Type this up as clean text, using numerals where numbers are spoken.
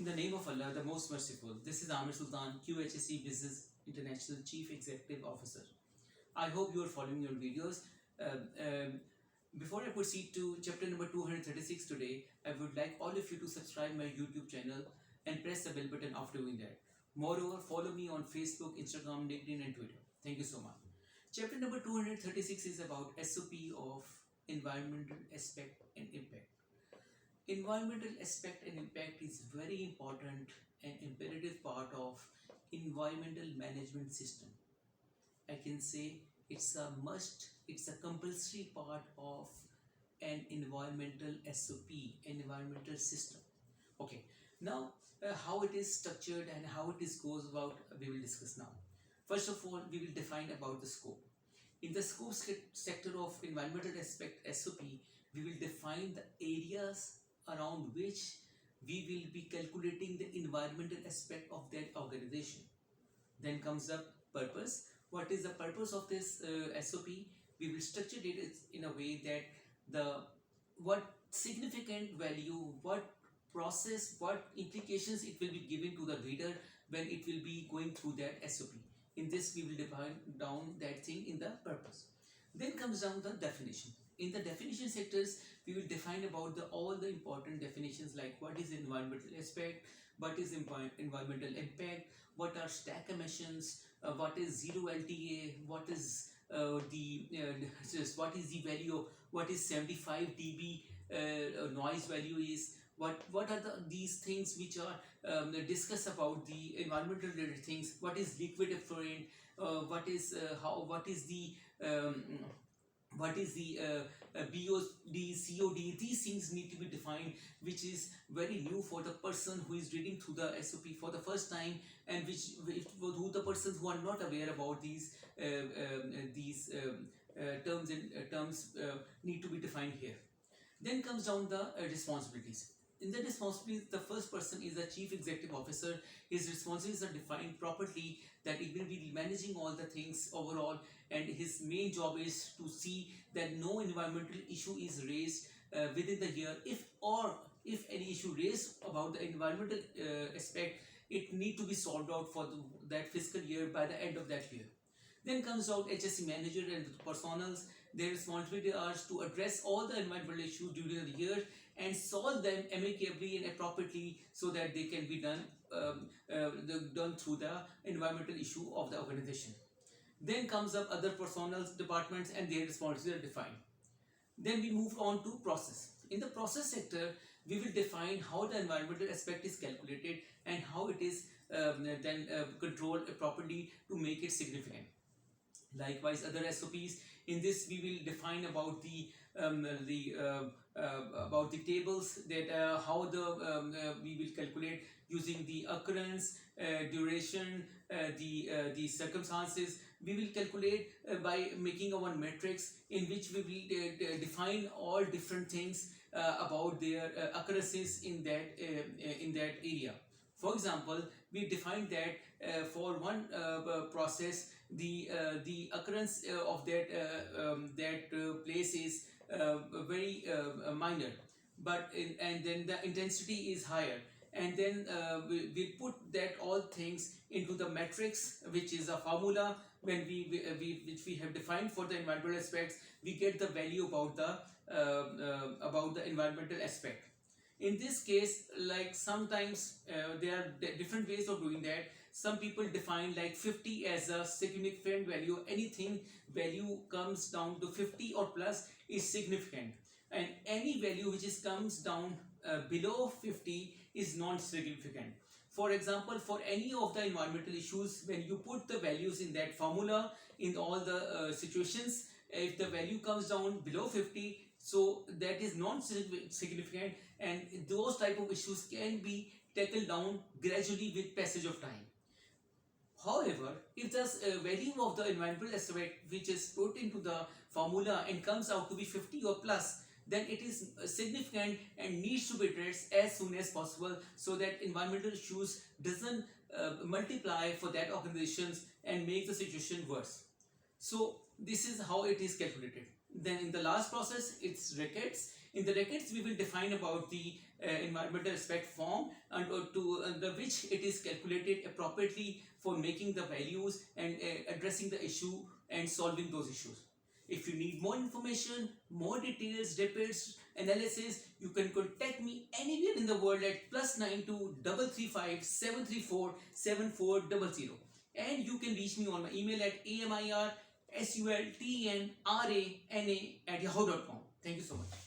In the name of Allah, the most merciful, this is Amir Sultan, QHSE Business International Chief Executive Officer. I hope you are following your videos. Um, um, Before I proceed to chapter number 236 today, I would like all of you to subscribe my YouTube channel and press the bell button after doing that. Moreover, follow me on Facebook, Instagram, LinkedIn and Twitter. Thank you so much. Chapter number 236 is about SOP of environmental aspect and impact. Environmental aspect and impact is very important and imperative part of environmental management system. I can say it's a must, it's a compulsory part of an environmental SOP, environmental system. Okay, now how it is structured and how it is goes about, we will discuss now. First of all, we will define about the scope. In the scope sector of environmental aspect SOP, we will define the areas around which we will be calculating the environmental aspect of that organization. Then comes the purpose. What is the purpose of this SOP? We will structure it in a way that the what significant value, what process, what implications it will be given to the reader when it will be going through that SOP. In this, we will define down that thing in the purpose. Then comes down the definition. In the definition sectors, we will define about all the important definitions like what is environmental aspect, what is environmental impact, what are stack emissions, what is zero LTA, what is what is the value, what is 75 dB noise value is, what are these things which are discuss about the environmental related things, what is liquid effluent, what is the BOD, COD, these things need to be defined, which is very new for the person who is reading through the SOP for the first time, and who the persons who are not aware about these terms need to be defined here. Then comes down the responsibilities. In the responsibilities, the first person is the Chief Executive Officer. His responsibilities are defined properly, that he will be managing all the things overall, and his main job is to see that no environmental issue is raised within the year. If any issue raised about the environmental aspect, it need to be solved out for that fiscal year by the end of that year. Then comes out HSE Manager and the personals. Their responsibility is to address all the environmental issues during the year and solve them amicably and appropriately so that they can be done through the environmental issue of the organization. Then comes up other personal departments and their responsibilities are defined. Then we move on to process. In the process sector, we will define how the environmental aspect is calculated and how it is then controlled properly to make it significant. Likewise, other SOPs. In this, we will define about the tables, that how we will calculate using the occurrence, duration, the circumstances. We will calculate by making our matrix in which we will define all different things about their occurrences in that area. For example, we defined that for one process, the occurrence of that place is very minor, and then the intensity is higher, and then we put that all things into the matrix, which is a formula when which we have defined for the environmental aspects. We get the value about the environmental aspect. In this case, like sometimes there are different ways of doing that. Some people define like 50 as a significant value. Anything value comes down to 50 or plus is significant, and any value which comes down below 50 is non-significant. For example, for any of the environmental issues, when you put the values in that formula in all the situations, if the value comes down below 50, so that is non-significant, and those type of issues can be tackled down gradually with passage of time. However, if the value of the environmental aspect which is put into the formula and comes out to be 50 or plus, then it is significant and needs to be addressed as soon as possible, so that environmental issues doesn't multiply for that organizations and make the situation worse. So this is how it is calculated. Then in the last process, it's records. In the records, we will define about the environmental aspect form under which it is calculated appropriately for making the values and addressing the issue and solving those issues. If you need more information, more details, reports, analysis, you can contact me anywhere in the world at +92 335 734 7400. And you can reach me on my email at amirsultnrana@yahoo.com. Thank you so much.